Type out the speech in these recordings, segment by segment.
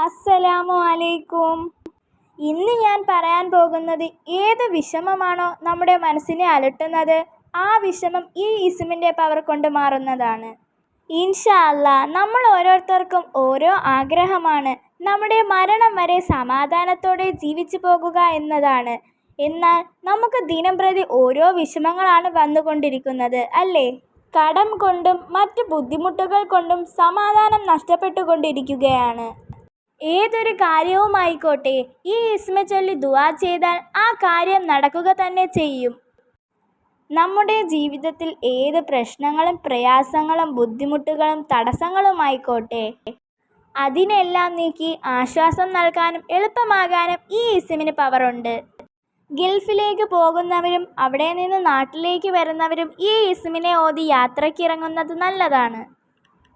അസ്സലാമു അലൈക്കും. ഇന്ന് ഞാൻ പറയാൻ പോകുന്നത് ഏത് വിഷമമാണോ നമ്മുടെ മനസ്സിനെ അലട്ടുന്നത്, ആ വിഷമം ഈ ഇസ്മിൻ്റെ പവർ കൊണ്ട് മാറുന്നതാണ്. ഇൻഷാ അല്ലാ, നമ്മൾ ഓരോരുത്തർക്കും ഓരോ ആഗ്രഹമാണ്. നമ്മുടെ മരണം വരെ സമാധാനത്തോടെ ജീവിച്ചു പോകുക എന്നതാണ്. എന്നാൽ നമുക്ക് ദിനംപ്രതി ഓരോ വിഷമങ്ങളാണ് വന്നുകൊണ്ടിരിക്കുന്നത്, അല്ലേ? കടം കൊണ്ടും മറ്റ് ബുദ്ധിമുട്ടുകൾ കൊണ്ടും സമാധാനം നഷ്ടപ്പെട്ടുകൊണ്ടിരിക്കുകയാണ്. ഏതൊരു കാര്യവുമായിക്കോട്ടെ, ഈ ഇസ്മ ചൊല്ലി ദുആ ചെയ്താൽ ആ കാര്യം നടക്കുക തന്നെ ചെയ്യും. നമ്മുടെ ജീവിതത്തിൽ ഏത് പ്രശ്നങ്ങളും പ്രയാസങ്ങളും ബുദ്ധിമുട്ടുകളും തടസ്സങ്ങളുമായിക്കോട്ടെ, അതിനെല്ലാം നീക്കി ആശ്വാസം നൽകാനും എളുപ്പമാകാനും ഈ ഇസ്മിന് പവറുണ്ട്. ഗൾഫിലേക്ക് പോകുന്നവരും അവിടെ നിന്ന് നാട്ടിലേക്ക് വരുന്നവരും ഈ ഇസ്മിനെ ഓതി യാത്രയ്ക്കിറങ്ങുന്നത് നല്ലതാണ്.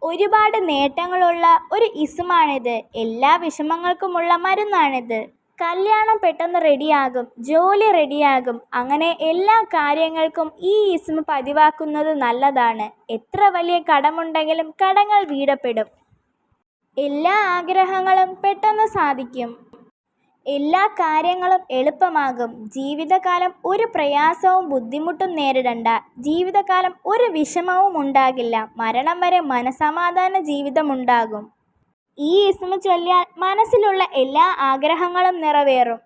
ഒരുപാട് നേട്ടങ്ങളുള്ള ഒരു ഇസ്മാണിത്. എല്ലാ വിഷമങ്ങൾക്കുമുള്ള മരുന്നാണിത്. കല്യാണം പെട്ടെന്ന് റെഡിയാകും, ജോലി റെഡിയാകും, അങ്ങനെ എല്ലാ കാര്യങ്ങൾക്കും ഈ ഇസ്മ പതിവാക്കുന്നത് നല്ലതാണ്. എത്ര വലിയ കടമുണ്ടെങ്കിലും കടങ്ങൾ വീടപ്പെടും. എല്ലാ ആഗ്രഹങ്ങളും പെട്ടെന്ന് സാധിക്കും. എല്ലാ കാര്യങ്ങളും എളുപ്പമാകും. ജീവിതകാലം ഒരു പ്രയാസവും ബുദ്ധിമുട്ടും നേരിടണ്ട. ജീവിതകാലം ഒരു വിഷമവും ഉണ്ടാകില്ല. മരണം വരെ മനസമാധാന ജീവിതമുണ്ടാകും. ഈ ഇസ്മ ചൊല്ലിയാൽ മനസ്സിലുള്ള എല്ലാ ആഗ്രഹങ്ങളും നിറവേറും.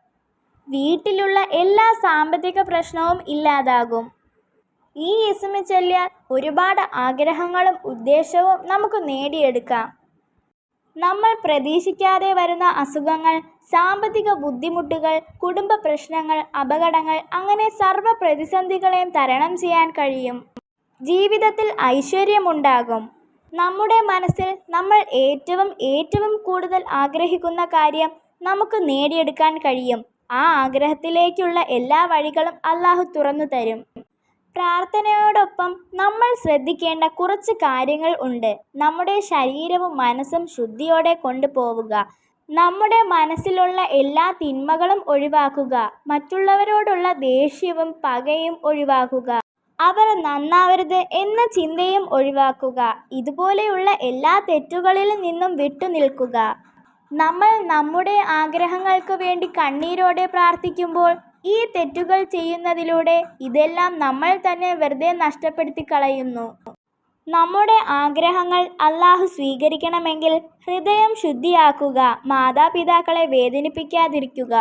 വീട്ടിലുള്ള എല്ലാ സാമ്പത്തിക പ്രശ്നവും ഇല്ലാതാകും. ഈ ഇസ്മ ചൊല്ലിയാൽ ഒരുപാട് ആഗ്രഹങ്ങളും ഉദ്ദേശവും നമുക്ക് നേടിയെടുക്കാം. നമ്മൾ പ്രതീക്ഷിക്കാതെ വരുന്ന അസുഖങ്ങൾ, സാമ്പത്തിക ബുദ്ധിമുട്ടുകൾ, കുടുംബ പ്രശ്നങ്ങൾ, അപകടങ്ങൾ, അങ്ങനെ സർവ്വ പ്രതിസന്ധികളെയും തരണം ചെയ്യാൻ കഴിയും. ജീവിതത്തിൽ ഐശ്വര്യമുണ്ടാകും. നമ്മുടെ മനസ്സിൽ നമ്മൾ ഏറ്റവും കൂടുതൽ ആഗ്രഹിക്കുന്ന കാര്യം നമുക്ക് നേടിയെടുക്കാൻ കഴിയും. ആ ആഗ്രഹത്തിലേക്കുള്ള എല്ലാ വഴികളും അല്ലാഹു തുറന്നു തരും. പ്രാർത്ഥനയോടൊപ്പം നമ്മൾ ശ്രദ്ധിക്കേണ്ട കുറച്ച് കാര്യങ്ങൾ ഉണ്ട്. നമ്മുടെ ശരീരവും മനസ്സും ശുദ്ധിയോടെ കൊണ്ടുപോവുക. നമ്മുടെ മനസ്സിലുള്ള എല്ലാ തിന്മകളും ഒഴിവാക്കുക. മറ്റുള്ളവരോടുള്ള ദേഷ്യവും പകയും ഒഴിവാക്കുക. അവർ നന്നാവരുത് എന്ന ചിന്തയും ഒഴിവാക്കുക. ഇതുപോലെയുള്ള എല്ലാ തെറ്റുകളിൽ നിന്നും വിട്ടുനിൽക്കുക. നമ്മൾ നമ്മുടെ ആഗ്രഹങ്ങൾക്ക് വേണ്ടി കണ്ണീരോടെ പ്രാർത്ഥിക്കുമ്പോൾ ഈ തെറ്റുകൾ ചെയ്യുന്നതിലൂടെ ഇതെല്ലാം നമ്മൾ തന്നെ വെറുതെ നഷ്ടപ്പെടുത്തി കളയുന്നു. നമ്മുടെ ആഗ്രഹങ്ങൾ അല്ലാഹു സ്വീകരിക്കണമെങ്കിൽ ഹൃദയം ശുദ്ധിയാക്കുക, മാതാപിതാക്കളെ വേദനിപ്പിക്കാതിരിക്കുക.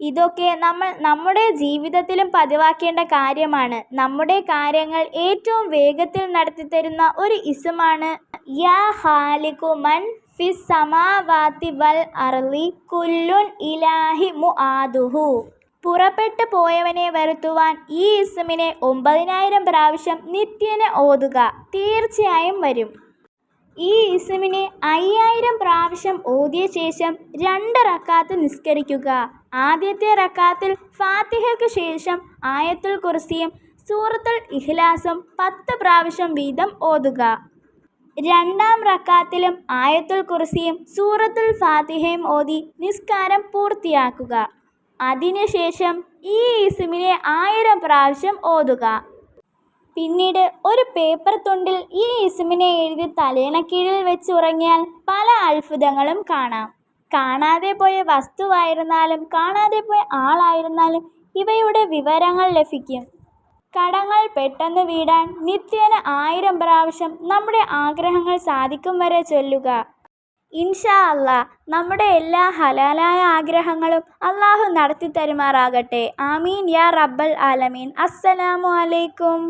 ഇതൊക്കെ നമ്മൾ നമ്മുടെ ജീവിതത്തിലും പതിവാക്കേണ്ട കാര്യമാണ്. നമ്മുടെ കാര്യങ്ങൾ ഏറ്റവും വേഗത്തിൽ നടത്തിത്തരുന്ന ഒരു ഇസ്മാണ് യാ ഖാലിഖു മൻ ഫിസ് സമാവാതി വൽ അർളി കുല്ലുൻ ഇലാഹി മുആദുഹു. പുറപ്പെട്ടു പോയവനെ വരുത്തുവാൻ ഈ ഇസ്മിനെ 9000 പ്രാവശ്യം നിത്യേന ഓതുക. തീർച്ചയായും വരും. ഈ ഇസ്മിനെ 5000 പ്രാവശ്യം ഓതിയ ശേഷം 2 റക്അത്ത് നിസ്കരിക്കുക. ആദ്യത്തെ റക്അത്തിൽ ഫാത്തിഹയ്ക്ക് ശേഷം ആയത്തുൽ കുർസിയും സൂറത്തുൽ ഇഖ്ലാസും 10 പ്രാവശ്യം വീതം ഓതുക. രണ്ടാം റക്അത്തിലും ആയത്തുൽ കുർസിയും സൂറത്തുൽ ഫാത്തിഹയും ഓതി നിസ്കാരം പൂർത്തിയാക്കുക. അതിനുശേഷം ഈ ഇസ്മിനെ 1000 പ്രാവശ്യം ഓതുക. പിന്നീട് ഒരു പേപ്പർ തുണ്ടിൽ ഈ ഇസ്മിനെ എഴുതി തലേണക്കീഴിൽ വെച്ച് ഉറങ്ങിയാൽ പല അത്ഭുതങ്ങളും കാണാം. കാണാതെ പോയ വസ്തുവായിരുന്നാലും കാണാതെ പോയ ആളായിരുന്നാലും ഇവയുടെ വിവരങ്ങൾ ലഭിക്കും. കടങ്ങൾ പെട്ടെന്ന് വീടാൻ നിത്യേന 1000 പ്രാവശ്യം നമ്മുടെ ആഗ്രഹങ്ങൾ സാധിക്കും വരെ ചൊല്ലുക. ഇൻഷാ അല്ലാ, നമ്മുടെ എല്ലാ ഹലാലായ ആഗ്രഹങ്ങളും അല്ലാഹു നടത്തി തരുമാറാകട്ടെ. ആമീൻ യാ റബ്ബൽ ആലമീൻ. അസ്സലാമു അലൈക്കും.